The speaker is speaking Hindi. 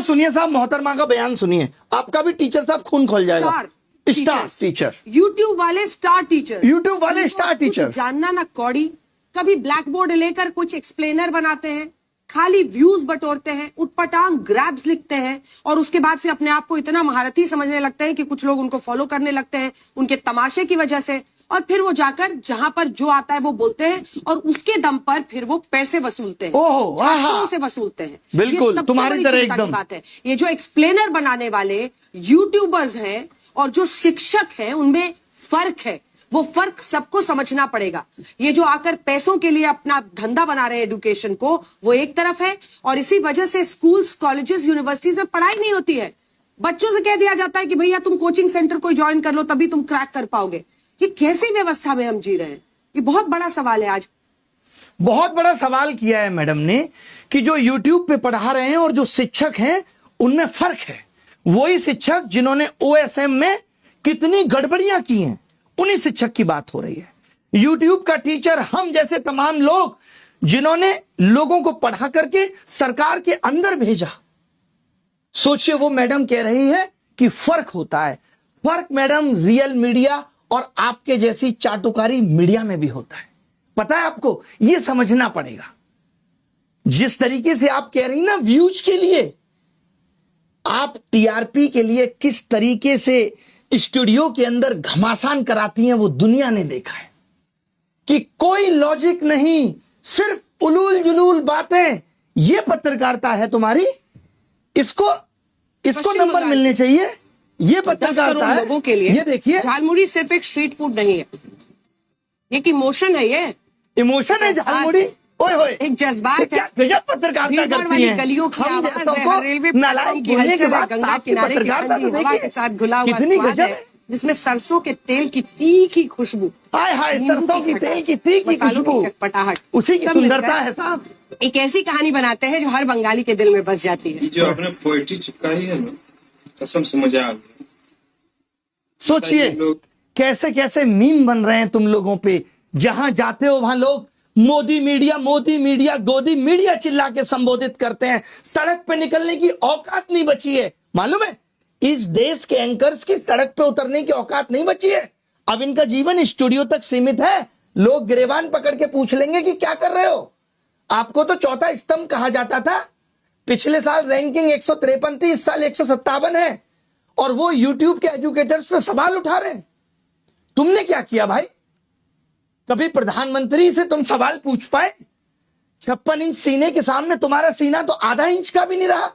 सुनिए साहब, मोहतरमा का बयान सुनिए, आपका भी टीचर साहब खून खोल जाएगा। स्टार टीचर, यूट्यूब वाले स्टार टीचर, यूट्यूब वाले स्टार टीचर, जानना ना कौड़ी, कभी ब्लैक बोर्ड लेकर कुछ एक्सप्लेनर बनाते हैं, खाली व्यूज बटोरते हैं, उटपटांग ग्रैब्स लिखते हैं और उसके बाद से अपने आप को इतना महारथी समझने लगते हैं कि कुछ लोग उनको फॉलो करने लगते हैं उनके तमाशे की वजह से, और फिर वो जाकर जहां पर जो आता है वो बोलते हैं और उसके दम पर फिर वो पैसे वसूलते हैं, छात्रों से वसूलते हैं। बिल्कुल तुम्हारी तरह एकदम बात है। ये जो एक्सप्लेनर बनाने वाले यूट्यूबर्स हैं और जो शिक्षक हैं उनमें फर्क है, वो फर्क सबको समझना पड़ेगा। ये जो आकर पैसों के लिए अपना धंधा बना रहे हैं एजुकेशन को, वो एक तरफ है, और इसी वजह से स्कूल्स, कॉलेजेस, यूनिवर्सिटीज में पढ़ाई नहीं होती है। बच्चों से कह दिया जाता है कि भैया तुम कोचिंग सेंटर कोई ज्वाइन कर लो तभी तुम क्रैक कर पाओगे। ये कैसी व्यवस्था में हम जी रहे हैं? ये बहुत बड़ा सवाल है। आज बहुत बड़ा सवाल किया है मैडम ने कि जो यूट्यूब पे पढ़ा रहे हैं और जो शिक्षक हैं उनमें फर्क है। वही शिक्षक जिन्होंने ओएसएम में कितनी गड़बड़ियां की हैं, उन्हीं शिक्षक की बात हो रही है। यूट्यूब का टीचर हम जैसे तमाम लोग जिन्होंने लोगों को पढ़ा करके सरकार के अंदर भेजा। सोचिए, वो मैडम कह रही है कि फर्क होता है। फर्क मैडम रियल मीडिया और आपके जैसी चाटुकारी मीडिया में भी होता है। पता है आपको, यह समझना पड़ेगा। जिस तरीके से आप कह रही ना व्यूज के लिए, आप टीआरपी के लिए किस तरीके से स्टूडियो के अंदर घमासान कराती हैं वो दुनिया ने देखा है कि कोई लॉजिक नहीं, सिर्फ उलूल जुलूल बातें। ये पत्रकारिता है तुम्हारी। इसको नंबर मिलने चाहिए। ये पत्रकारिता है लोगों के लिए। ये देखिए, झालमुड़ी सिर्फ एक स्ट्रीट फूड नहीं है, एक इमोशन है। ये इमोशन है झालमुड़ी, ओए होए, एक जज्बात है। गजब पत्रकारिता करती हैं। गलियों की हम आवाज जैसों है, को रेलवे नालायक बोलने के बाद गंगा साफ किनारे की पत्रकारिता तो ठंडी हवा देखिए के साथ घुला हुआ कितनी स्वाद गजब है, जिसमें सरसों के तेल की तीखी खुशबू, हाय हाय, सरसों की तेल की तीखी खुशबू, चटपटाहट, उसी की सुंदरता है साहब। एक ऐसी कहानी बनाते हैं जो हर बंगाली के दिल में बस जाती है। जो आपने पोएट्री चिपकाई है ना, कसम से मजा आ गया। सोचिए कैसे कैसे मीम बन रहे हैं तुम लोगों पे। जहां जाते हो वहां लोग मोदी मीडिया गोदी मीडिया चिल्ला के संबोधित करते हैं। सड़क पे निकलने की औकात नहीं बची है। मालूम है, इस देश के एंकर्स की सड़क पे उतरने की औकात नहीं बची है। अब इनका जीवन स्टूडियो तक सीमित है। लोग गिरेबान पकड़ के पूछ लेंगे कि क्या कर रहे हो। आपको तो चौथा स्तंभ कहा जाता था। पिछले साल रैंकिंग 153 थी, इस साल 157 है, और वो यूट्यूब के एजुकेटर्स पे सवाल उठा रहे हैं। तुमने क्या किया भाई? कभी प्रधानमंत्री से तुम सवाल पूछ पाए? 56 इंच सीने के सामने तुम्हारा सीना तो आधा इंच का भी नहीं रहा।